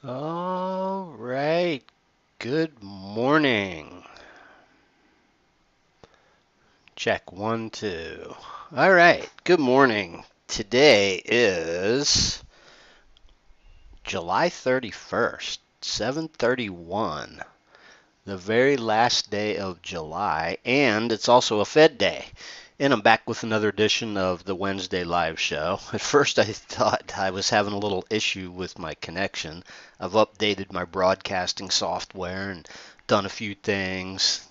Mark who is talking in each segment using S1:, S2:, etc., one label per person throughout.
S1: All right. Good morning. Check one, two. All right. Good morning. Today is July 31st, 7:31, the very last day of July, and it's also a Fed day. And I'm back with another edition of the Wednesday live show. At first, I thought I was having a little issue with my connection. I've updated my broadcasting software and done a few things.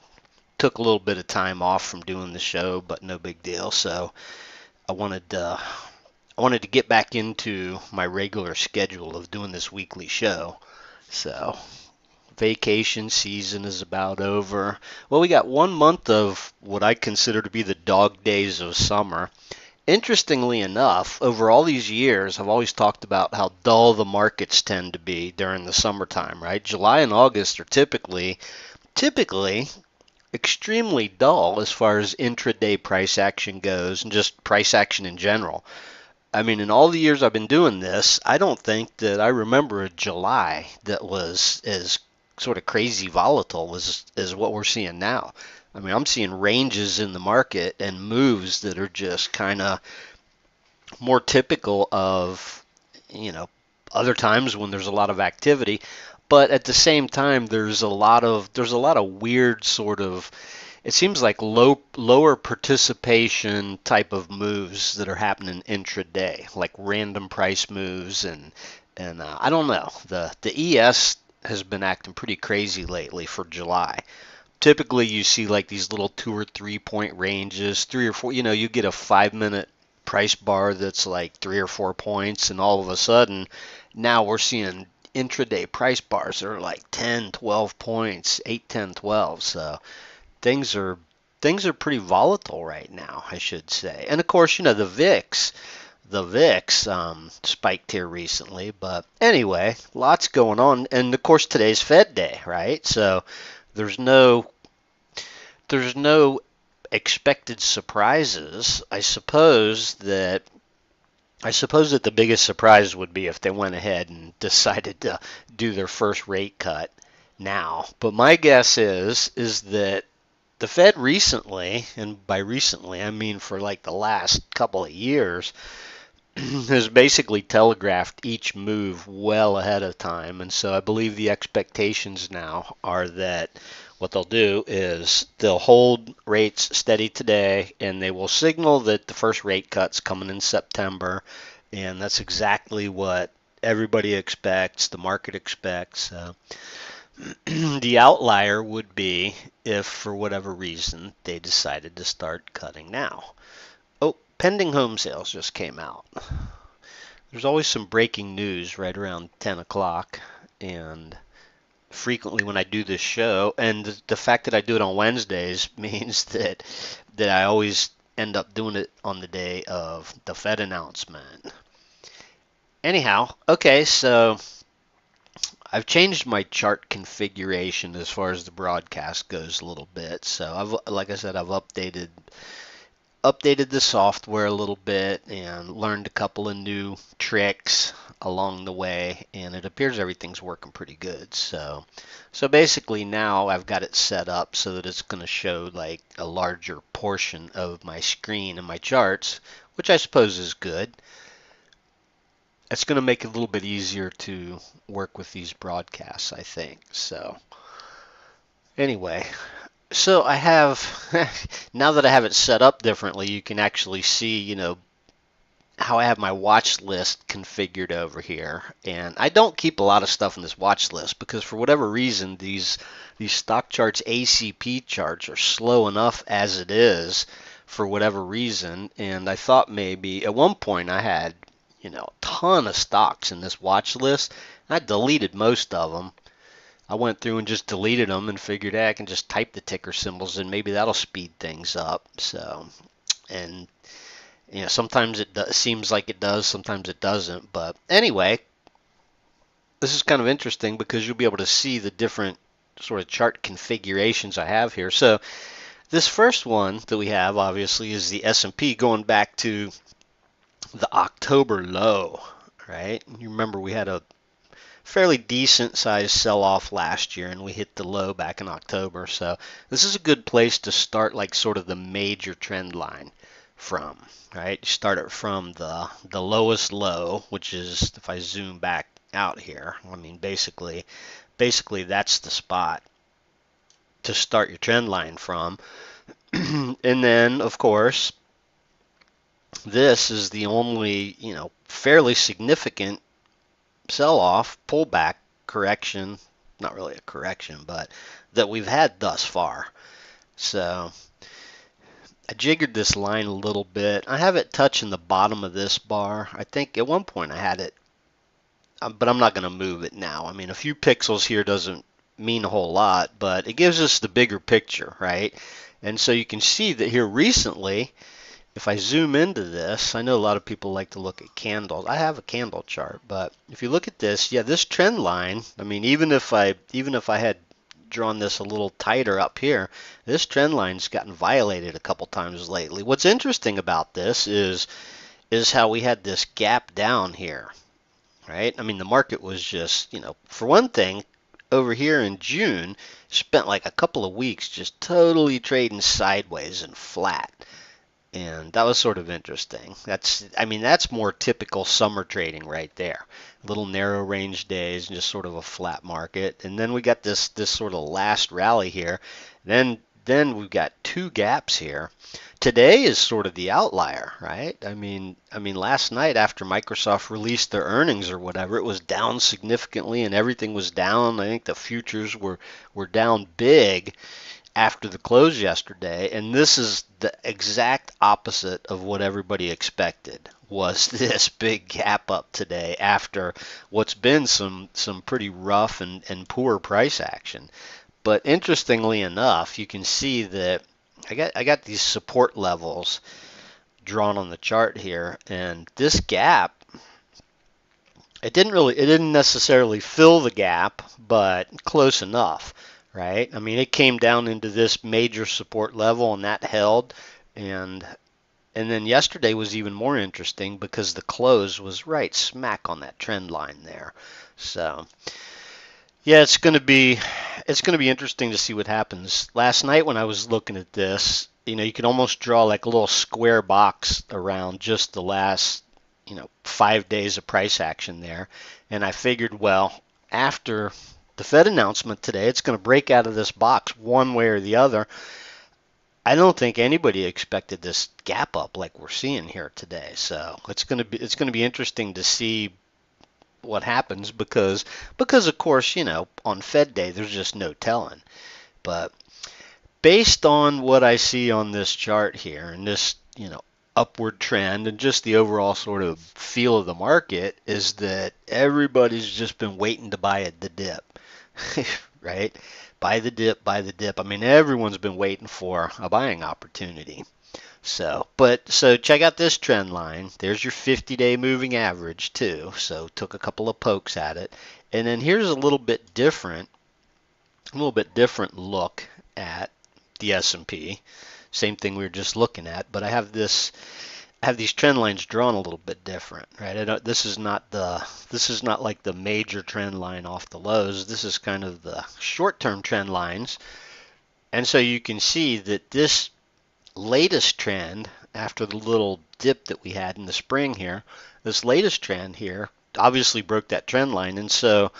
S1: Took a little bit of time off from doing the show, but no big deal. So I wanted to get back into my regular schedule of doing this weekly show. So vacation season is about over. Well, we got 1 month of what I consider to be the dog days of summer. Interestingly enough, over all these years, I've always talked about how dull the markets tend to be during the summertime, right? July and August are typically extremely dull as far as intraday price action goes and just price action in general. I mean, in all the years I've been doing this, I don't think that I remember a July that was as sort of crazy volatile as what we're seeing now. I mean, I'm seeing ranges in the market and moves that are just kind of more typical of, you know, other times when there's a lot of activity, but at the same time there's a lot of weird sort of, it seems like lower participation type of moves that are happening intraday, like random price moves and I don't know. The ES has been acting pretty crazy lately for July. Typically, you see like these little 2 or 3 point ranges, 3 or 4. You get a 5 minute price bar that's like 3 or 4 points, and all of a sudden, now we're seeing intraday price bars that are like 10, 12 points, 8, 10, 12. So things are things are pretty volatile right now, I should say. And of course, the VIX spiked here recently, but anyway, lots going on. And of course, today's Fed day, right? So there's no there's no expected surprises. I suppose that the biggest surprise would be if they went ahead and decided to do their first rate cut now. But my guess is that the Fed recently, and by recently I mean for like the last couple of years, has basically telegraphed each move well ahead of time. And so I believe the expectations now are that what they'll do is they'll hold rates steady today and they will signal that the first rate cut's coming in September. And that's exactly what everybody expects, the market expects. The outlier would be if, for whatever reason, they decided to start cutting now. Oh, pending home sales just came out. There's always some breaking news right around 10 o'clock, and frequently when I do this show, and the fact that I do it on Wednesdays means that I always end up doing it on the day of the Fed announcement. Anyhow, okay, so I've changed my chart configuration as far as the broadcast goes a little bit. So like I said, I've updated the software a little bit and learned a couple of new tricks along the way, and it appears everything's working pretty good. So basically now I've got it set up so that it's going to show like a larger portion of my screen and my charts, which I suppose is good. It's going to make it a little bit easier to work with these broadcasts, I think. So anyway, so I have, now that I have it set up differently, you can actually see, how I have my watch list configured over here. And I don't keep a lot of stuff in this watch list because for whatever reason, these stock charts, ACP charts, are slow enough as it is for whatever reason. And I thought maybe at one point I had, a ton of stocks in this watch list. I deleted most of them. I went through and just deleted them and figured, I can just type the ticker symbols and maybe that'll speed things up. So, and sometimes seems like it does, sometimes it doesn't. But anyway, this is kind of interesting because you'll be able to see the different sort of chart configurations I have here. So this first one that we have obviously is the S&P going back to the October low, right? You remember we had a fairly decent sized sell-off last year, and we hit the low back in October. So this is a good place to start, like sort of the major trend line from, right? You start it from the lowest low, which is, if I zoom back out here, I mean basically that's the spot to start your trend line from. And then, of course, this is the only, fairly significant sell-off, pullback, correction, not really a correction, but that we've had thus far. So I jiggered this line a little bit. I have it touching the bottom of this bar. I think at one point I had it, but I'm not going to move it now. I mean, a few pixels here doesn't mean a whole lot, but it gives us the bigger picture, right? And so you can see that here recently, if I zoom into this, I know a lot of people like to look at candles. I have a candle chart, but if you look at this, yeah, this trend line, I mean, even if I had drawn this a little tighter up here, this trend line's gotten violated a couple times lately. What's interesting about this is how we had this gap down here, right? I mean, the market was just, for one thing, over here in June, spent like a couple of weeks just totally trading sideways and flat. And that was sort of interesting. That's more typical summer trading right there. Little narrow range days and just sort of a flat market. And then we got this sort of last rally here. Then we've got two gaps here. Today is sort of the outlier, right? I mean last night after Microsoft released their earnings or whatever, it was down significantly and everything was down. I think the futures were down big after the close yesterday, and this is the exact opposite of what everybody expected, was this big gap up today after what's been some pretty rough and poor price action. But interestingly enough, you can see that I got these support levels drawn on the chart here, and this gap, it didn't necessarily fill the gap, but close enough. Right? I mean, it came down into this major support level and that held, and then yesterday was even more interesting because the close was right smack on that trend line there. So yeah, it's going to be interesting to see what happens. Last night when I was looking at this, you could almost draw like a little square box around just the last 5 days of price action there, and I figured, well, after the Fed announcement today, it's going to break out of this box one way or the other. I don't think anybody expected this gap up like we're seeing here today. So it's going to be interesting to see what happens because of course, on Fed Day there's just no telling. But based on what I see on this chart here and this, upward trend and just the overall sort of feel of the market is that everybody's just been waiting to buy at the dip. Right? Buy the dip. I mean, everyone's been waiting for a buying opportunity. So check out this trend line. There's your 50-day moving average too. So took a couple of pokes at it. And then here's a little bit different look at the S&P. Same thing we were just looking at, but I have these trend lines drawn a little bit different, right? This is not like the major trend line off the lows. This is kind of the short-term trend lines. And so you can see that this latest trend, after the little dip that we had in the spring here, this latest trend here obviously broke that trend line. And so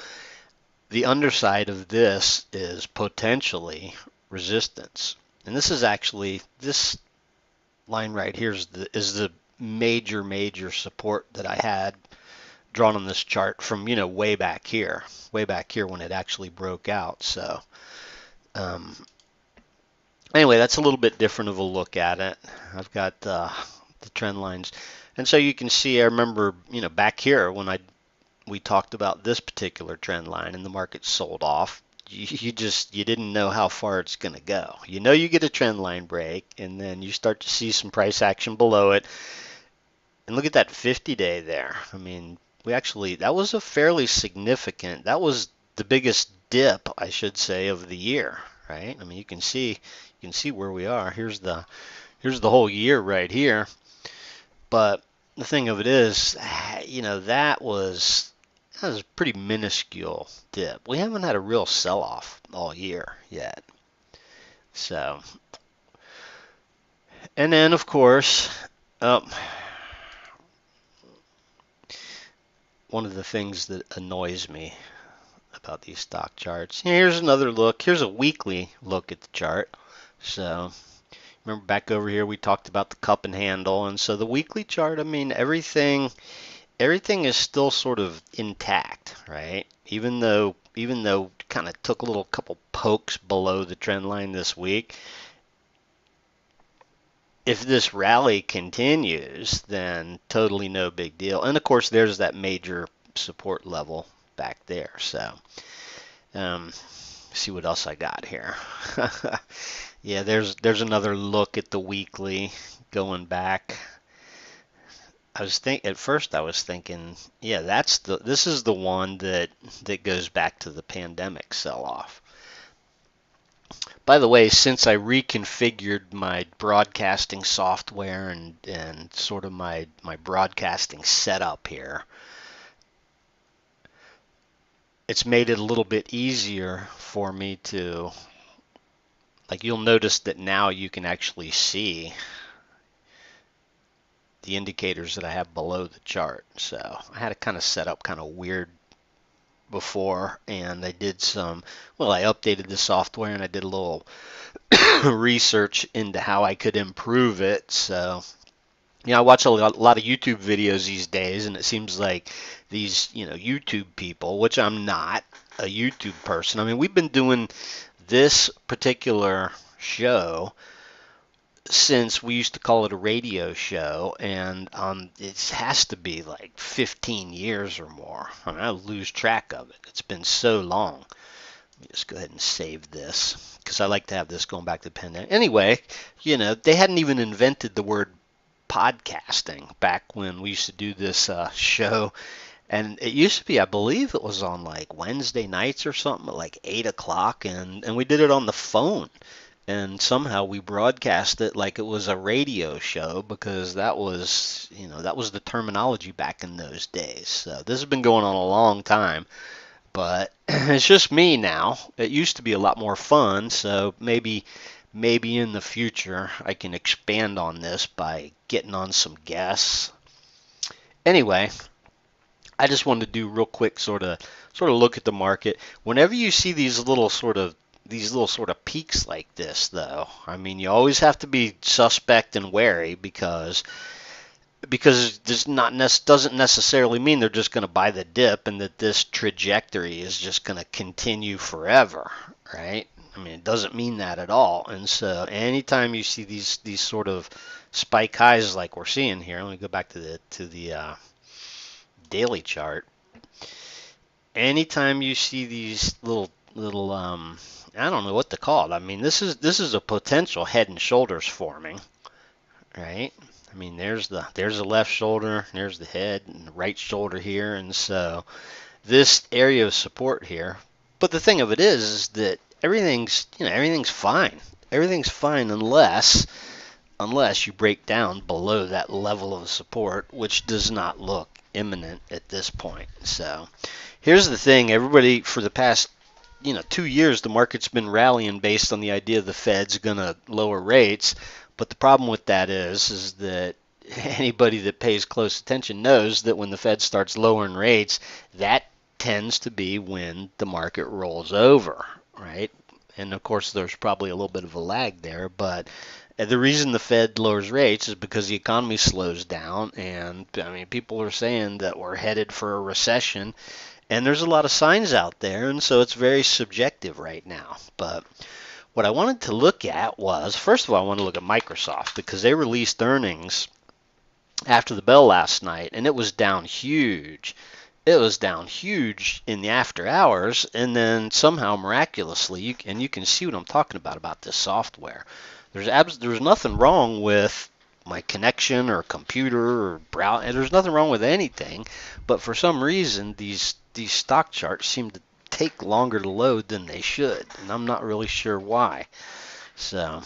S1: the underside of this is potentially resistance. And this is actually, this line right here is the major support that I had drawn on this chart from, way back here when it actually broke out. So anyway, that's a little bit different of a look at it. I've got the trend lines. And so you can see, I remember, back here when we talked about this particular trend line and the market sold off. You didn't know how far it's going to go. You get a trend line break, and then you start to see some price action below it. And look at that 50-day there. I mean, that was a fairly significant, that was the biggest dip, I should say, of the year, right? I mean, you can see where we are. Here's the whole year right here. But the thing of it is, that was that was a pretty minuscule dip. We haven't had a real sell-off all year yet. So, and then of course, um, one of the things that annoys me about these stock charts. Here's another look. Here's a weekly look at the chart. So remember back over here we talked about the cup and handle, and so the weekly chart, I mean everything is still sort of intact, right? Even though kind of took a little couple pokes below the trend line this week. If this rally continues, then totally no big deal. And of course, there's that major support level back there. So, um, see what else I got here. Yeah, there's another look at the weekly going back. At first I was thinking, yeah, this is the one that goes back to the pandemic sell-off. By the way, since I reconfigured my broadcasting software and sort of my broadcasting setup here, it's made it a little bit easier for me to, like, you'll notice that now you can actually see the indicators that I have below the chart. So I had it kind of set up kind of weird before, and I updated the software and I did a little research into how I could improve it. So, I watch a lot of YouTube videos these days, and it seems like these, YouTube people, which I'm not a YouTube person. I mean, we've been doing this particular show since we used to call it a radio show, and it has to be like 15 years or more. I mean, I lose track of it. It's been so long. Let me just go ahead and save this because I like to have this going back to the pandemic. Anyway, they hadn't even invented the word podcasting back when we used to do this show. And it used to be, I believe it was on like Wednesday nights or something at like 8 o'clock, and we did it on the phone. And somehow we broadcast it like it was a radio show because that was the terminology back in those days. So this has been going on a long time, but it's just me now. It used to be a lot more fun, so maybe in the future I can expand on this by getting on some guests. Anyway, I just wanted to do real quick sort of look at the market. Whenever you see these little sort of peaks like this, though, I mean, you always have to be suspect and wary because this doesn't necessarily mean they're just going to buy the dip and that this trajectory is just going to continue forever, right? I mean, it doesn't mean that at all. And so anytime you see these sort of spike highs like we're seeing here, let me go back to the daily chart. Anytime you see these little I don't know what to call it. I mean, this is a potential head and shoulders forming, right? I mean, there's the left shoulder, there's the head, and the right shoulder here, and so this area of support here. But the thing of it is that everything's fine. Everything's fine unless you break down below that level of support, which does not look imminent at this point. So here's the thing, everybody, for the past 2 years, the market's been rallying based on the idea the Fed's going to lower rates. But the problem with that is that anybody that pays close attention knows that when the Fed starts lowering rates, that tends to be when the market rolls over, right? And of course, there's probably a little bit of a lag there, but the reason the Fed lowers rates is because the economy slows down, and I mean, people are saying that we're headed for a recession. And there's a lot of signs out there, and so it's very subjective right now. But what I wanted to look at was, first of all, I want to look at Microsoft because they released earnings after the bell last night, and it was down huge. It was down huge in the after hours, and then somehow miraculously, you can see what I'm talking about this software. There's nothing wrong with my connection or computer or browser. There's nothing wrong with anything, but for some reason these stock charts seem to take longer to load than they should, and I'm not really sure why. So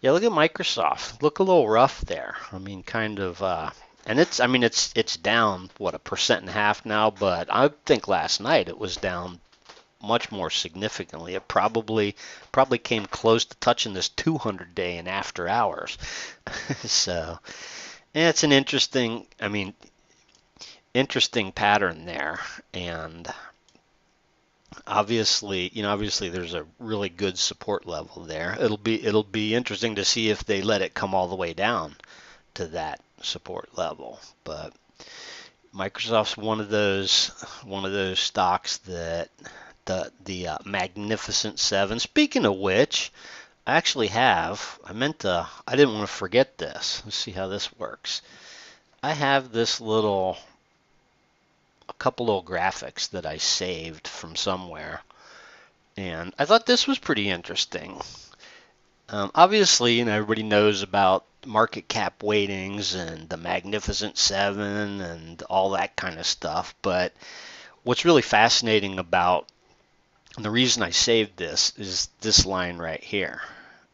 S1: yeah, look at Microsoft. Look a little rough there. I mean, kind of And I mean, it's down what, 1.5% now, but I think last night it was down much more significantly. It probably came close to touching this 200-day in after hours. So, yeah, it's an interesting pattern there. And obviously there's a really good support level there. It'll be interesting to see if they let it come all the way down to that support level. But Microsoft's one of those stocks that the Magnificent Seven. Speaking of which, I didn't want to forget this. Let's see how this works. I have a couple little graphics that I saved from somewhere, and I thought this was pretty interesting. Obviously, everybody knows about market cap weightings and the Magnificent Seven and all that kind of stuff, but what's really fascinating about, and the reason I saved this, is this line right here,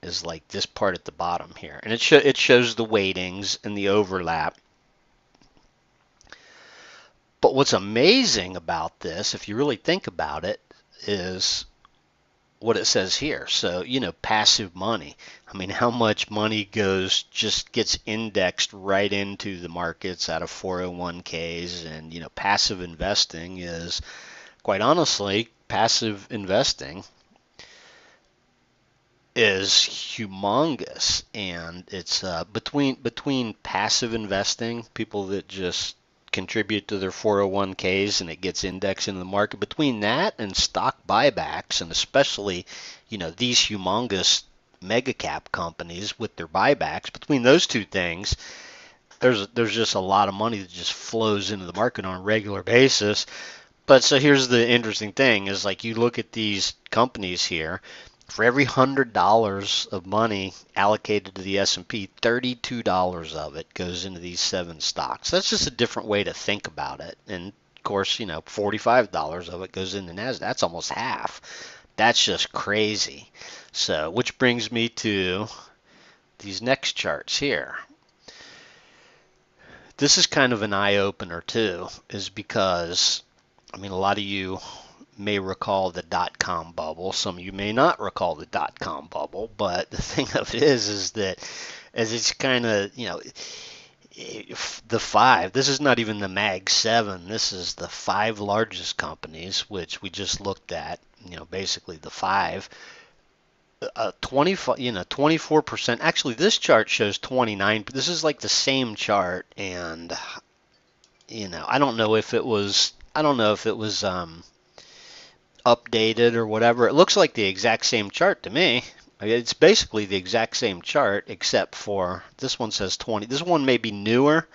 S1: is like this part at the bottom here, and it shows the weightings and the overlap. But what's amazing about this, if you really think about it, is what it says here. So, passive money. I mean, how much money just gets indexed right into the markets out of 401ks, and, passive investing is, quite honestly, passive investing is humongous. And it's between passive investing, people that just contribute to their 401ks and it gets indexed into the market, between that and stock buybacks, and especially these humongous mega cap companies with their buybacks, between those two things, there's just a lot of money that just flows into the market on a regular basis. But so here's the interesting thing, is like, you look at these companies here, for every $100 of money allocated to the S&P, $32 of it goes into these 7 stocks. That's just a different way to think about it. And of course, $45 of it goes into NASDAQ. That's almost half. That's just crazy. So, which brings me to these next charts here. This is kind of an eye-opener too, is because, a lot of you may recall the dot-com bubble. Some of you may not recall the dot-com bubble, but the thing of it is that, as it's kind of, the 5, this is not even the Mag 7, this is the 5 largest companies, which we just looked at, basically the 5, 24%. Actually, this chart shows 29. This is like the same chart, and I don't know if it was updated or whatever. It looks like the exact same chart to me. It's basically the exact same chart, except for this one says 20. This one may be newer,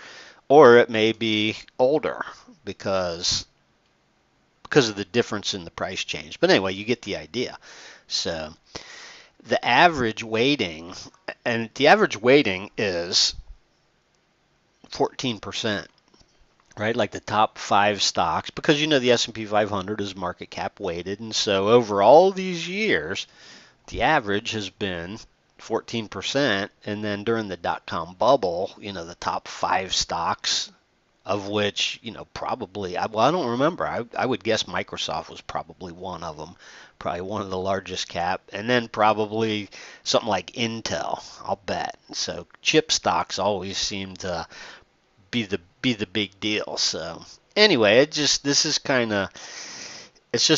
S1: or it may be older, because of the difference in the price change. But anyway, you get the idea. So the average weighting, is 14%. Right, like the top 5 stocks, because the S&P 500 is market cap weighted, and so over all these years, the average has been 14%. And then during the dot-com bubble, the top 5 stocks, of which, probably, I don't remember. I would guess Microsoft was probably one of them, probably one of the largest cap, and then probably something like Intel, I'll bet. So chip stocks always seem to be the big deal. So anyway, it's just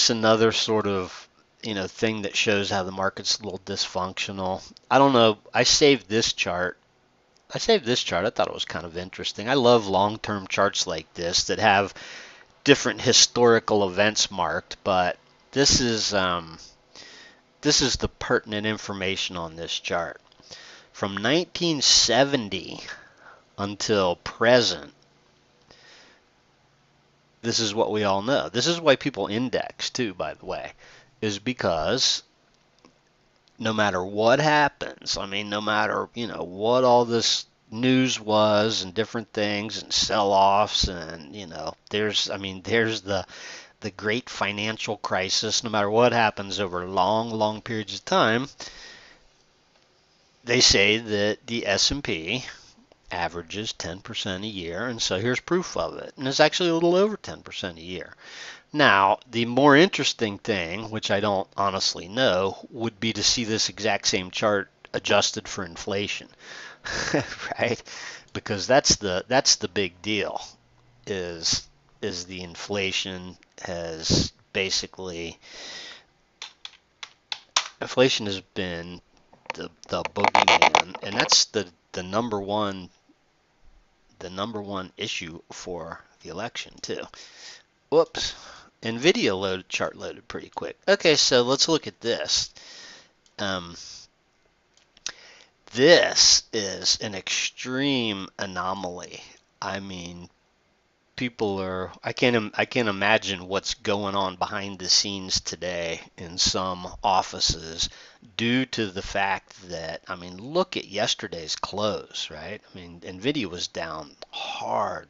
S1: another sort of thing that shows how the market's a little dysfunctional. I don't know. I saved this chart. I thought it was kind of interesting. I love long-term charts like this that have different historical events marked, but this is the pertinent information on this chart. From 1970 until present, this is what we all know. This is why people index too, by the way, is because no matter what happens, no matter, what all this news was and different things and sell-offs, and, there's the great financial crisis, no matter what happens over long periods of time, they say that the S&P averages 10% a year, and so here's proof of it. And it's actually a little over 10% a year. Now, the more interesting thing, which I don't honestly know, would be to see this exact same chart adjusted for inflation, right? Because that's the big deal. Is the inflation has basically inflation has been the boogeyman, and that's the number one issue for the election too. Whoops. NVIDIA chart loaded pretty quick. Okay, so let's look at this. Um, this is an extreme anomaly. I mean, I can't imagine what's going on behind the scenes today in some offices due to the fact that, I mean, look at yesterday's close, right? I mean, NVIDIA was down hard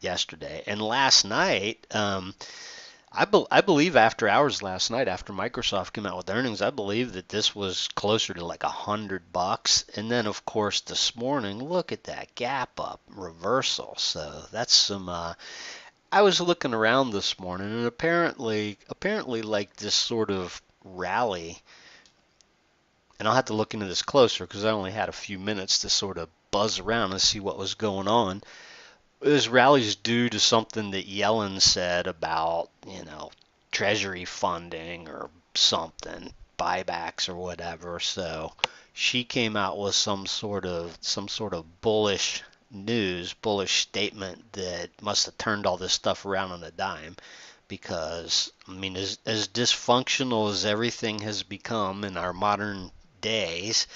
S1: yesterday, and last night, I believe after hours last night, after Microsoft came out with earnings, I believe that this was closer to like $100. And then, of course, this morning, look at that gap up reversal. So that's some. I was looking around this morning, and apparently, like this sort of rally. And I'll have to look into this closer because I only had a few minutes to sort of buzz around and see what was going on. This rally's due to something that Yellen said about, treasury funding or something, buybacks or whatever. So she came out with some sort of bullish statement that must have turned all this stuff around on a dime. Because, I mean, as dysfunctional as everything has become in our modern days,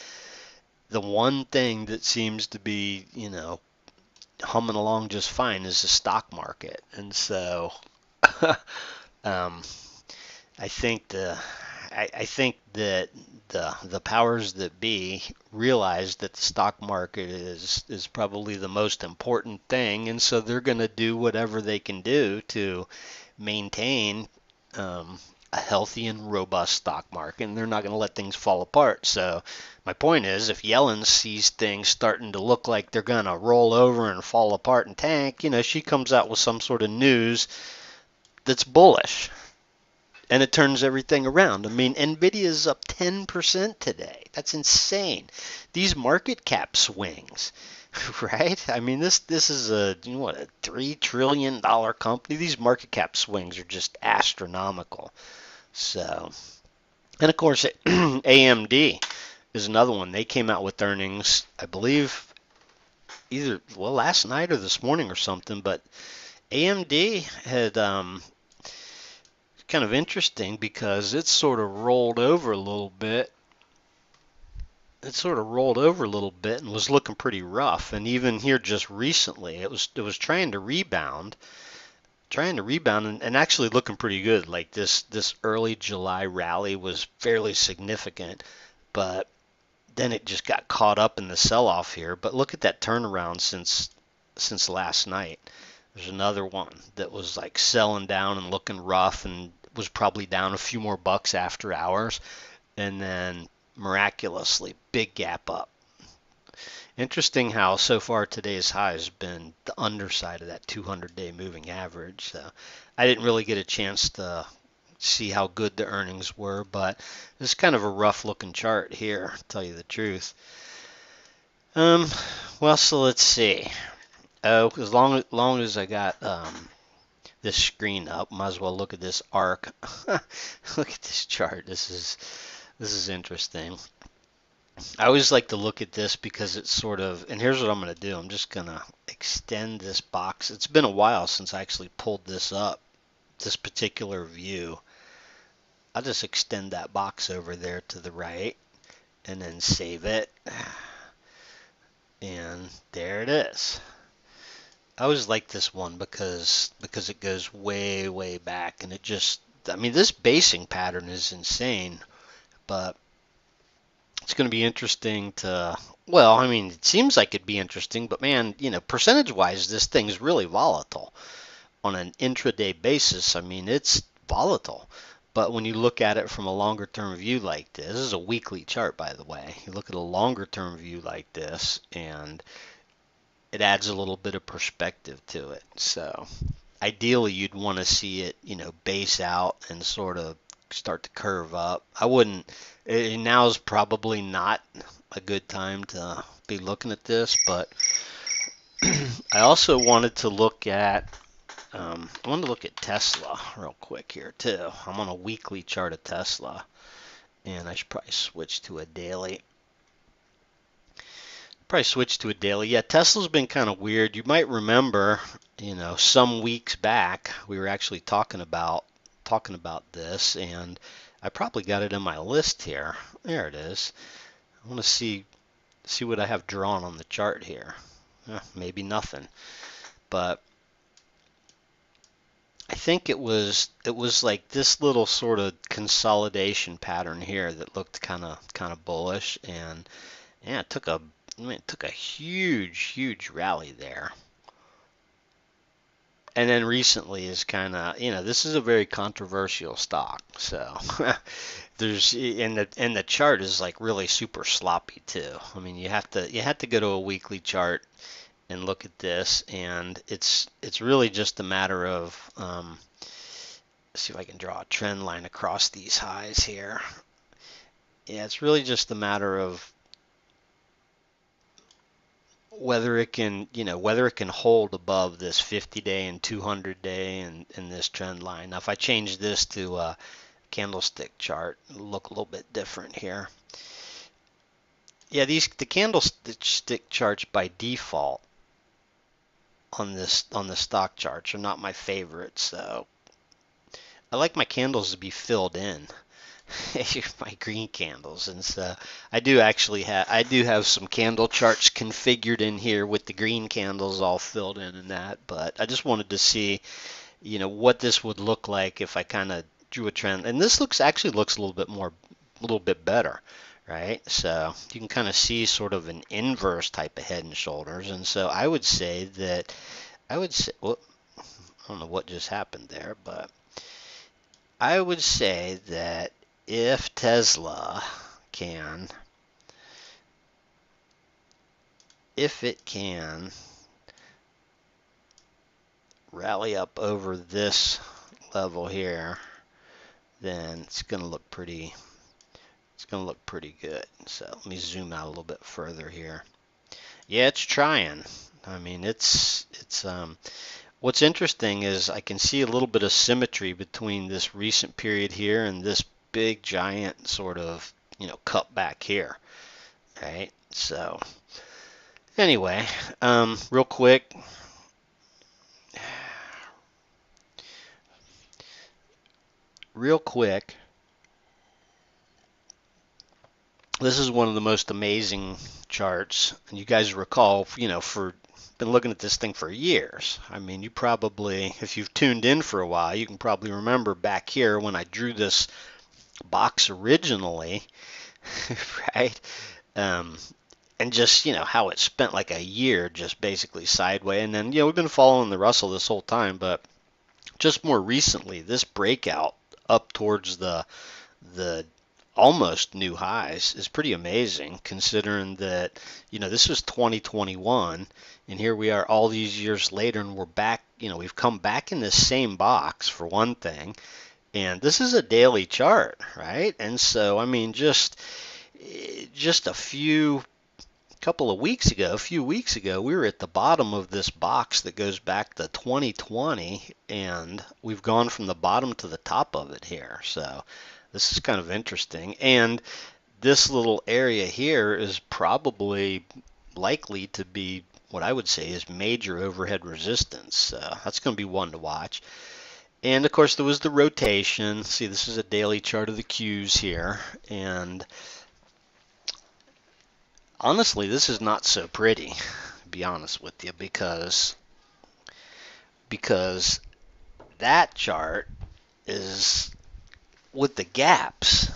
S1: the one thing that seems to be, humming along just fine is the stock market. And so um, I think that the powers that be realize that the stock market is probably the most important thing, and so they're going to do whatever they can do to maintain a healthy and robust stock market, and they're not going to let things fall apart. So my point is, if Yellen sees things starting to look like they're going to roll over and fall apart and tank, she comes out with some sort of news that's bullish, and it turns everything around. I mean, Nvidia is up 10% today. That's insane. These market cap swings, right? I mean, this is a $3 trillion company. These market cap swings are just astronomical. So, and of course, AMD is another one. They came out with earnings, I believe, either last night or this morning or something. But AMD had kind of interesting because it sort of rolled over a little bit. It sort of rolled over a little bit and was looking pretty rough. And even here just recently, it was trying to rebound, and actually looking pretty good. Like this early July rally was fairly significant, but then it just got caught up in the sell-off here. But look at that turnaround since last night. There's another one that was like selling down and looking rough and was probably down a few more bucks after hours, and then miraculously big gap up. Interesting how so far today's high has been the underside of that 200-day moving average. So I didn't really get a chance to see how good the earnings were, but it's kind of a rough looking chart here, to tell you the truth. Well, so let's see. As long as I got this screen up, might as well look at this arc. Look at this chart. This is interesting. I always like to look at this because it's sort of, and here's what I'm going to do. I'm just going to extend this box. It's been a while since I actually pulled this up, this particular view. I'll just extend that box over there to the right and then save it. And there it is. I always like this one because it goes way, way back, and it just, I mean, this basing pattern is insane, but it's going to be interesting to, well, I mean, it seems like it'd be interesting, but man, percentage-wise, this thing's really volatile. On an intraday basis, I mean, it's volatile. But when you look at it from a longer-term view like this is a weekly chart, by the way. You look at a longer-term view like this, and it adds a little bit of perspective to it. So ideally, you'd want to see it, base out and sort of start to curve up. I wouldn't. Now is probably not a good time to be looking at this, but I also wanted to look at. I wanted to look at Tesla real quick here too. I'm on a weekly chart of Tesla, and I should probably switch to a daily. Yeah, Tesla's been kind of weird. You might remember, some weeks back we were actually talking about this, and I probably got it in my list here. There it is. I want to see what I have drawn on the chart here. Maybe nothing, but I think it was like this little sort of consolidation pattern here that looked kind of bullish, and yeah, it took a huge rally there. And then recently is kind of, this is a very controversial stock. So there's and the chart is like really super sloppy too. I mean, you have to go to a weekly chart and look at this, and it's really just a matter of see if I can draw a trend line across these highs here. Yeah, it's really just a matter of whether it can hold above this 50-day and 200-day and this trend line. Now, if I change this to a candlestick chart, it'll look a little bit different here. Yeah, the candlestick charts by default on the stock charts are not my favorite, so I like my candles to be filled in. My green candles, and so I do have some candle charts configured in here with the green candles all filled in and that, but I just wanted to see what this would look like if I kind of drew a trend, and this actually looks a little bit better, right? So you can kind of see sort of an inverse type of head and shoulders, and so I would say, well, I don't know what just happened there, but I would say that if Tesla can, rally up over this level here, then it's going to look pretty good. So let me zoom out a little bit further here. Yeah, it's trying. I mean, it's what's interesting is I can see a little bit of symmetry between this recent period here and this big giant sort of cut back here, right? So anyway, real quick, this is one of the most amazing charts, and you guys recall, for been looking at this thing for years. I mean, you probably, if you've tuned in for a while, you can probably remember back here when I drew this box originally, right? And just how it spent like a year just basically sideways, and then we've been following the Russell this whole time, but just more recently this breakout up towards the almost new highs is pretty amazing, considering that this was 2021, and here we are all these years later, and we're back. We've come back in this same box for one thing. And this is a daily chart, right? And so, I mean, just a few weeks ago, we were at the bottom of this box that goes back to 2020, and we've gone from the bottom to the top of it here. So this is kind of interesting. And this little area here is probably likely to be what I would say is major overhead resistance. So that's going to be one to watch. And of course there was the rotation. See, this is a daily chart of the Qs here, and honestly this is not so pretty, to be honest with you, because that chart is with the gaps.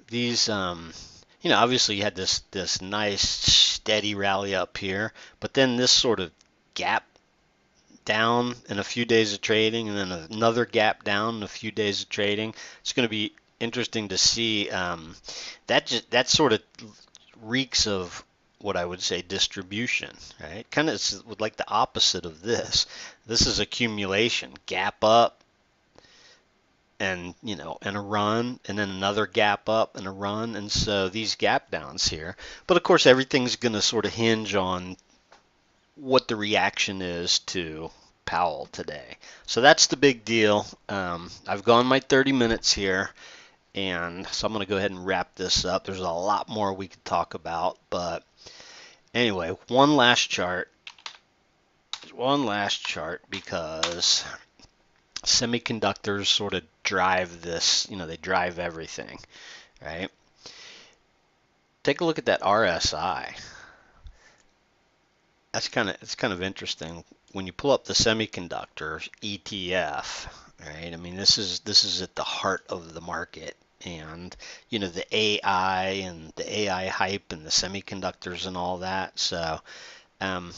S1: These obviously you had this nice steady rally up here, but then this sort of gap down in a few days of trading, and then another gap down in a few days of trading. It's going to be interesting to see. That sort of reeks of what I would say distribution, right? Kind of like the opposite of this. This is accumulation, gap up and and a run, and then another gap up and a run, and so these gap downs here. But of course, everything's going to sort of hinge on what the reaction is to Powell today. So that's the big deal. I've gone my 30 minutes here, and so I'm going to go ahead and wrap this up. There's a lot more we could talk about, but anyway, one last chart. One last chart because semiconductors sort of drive this, they drive everything, right? Take a look at that RSI. It's kind of interesting when you pull up the semiconductor ETF, right? I mean, this is at the heart of the market, and the AI and the AI hype and the semiconductors and all that. So, um,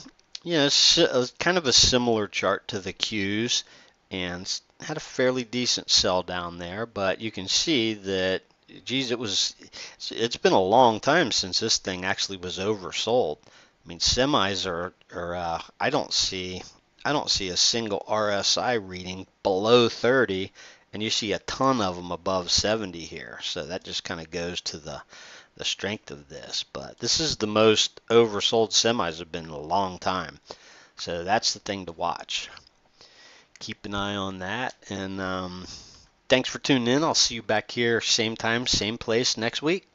S1: it's kind of a similar chart to the Qs, and had a fairly decent sell down there, but you can see that, geez, it's been a long time since this thing actually was oversold. I mean, semis are I don't see a single RSI reading below 30, and you see a ton of them above 70 here. So that just kind of goes to the strength of this. But this is the most oversold semis have been in a long time. So that's the thing to watch. Keep an eye on that. And thanks for tuning in. I'll see you back here, same time, same place next week.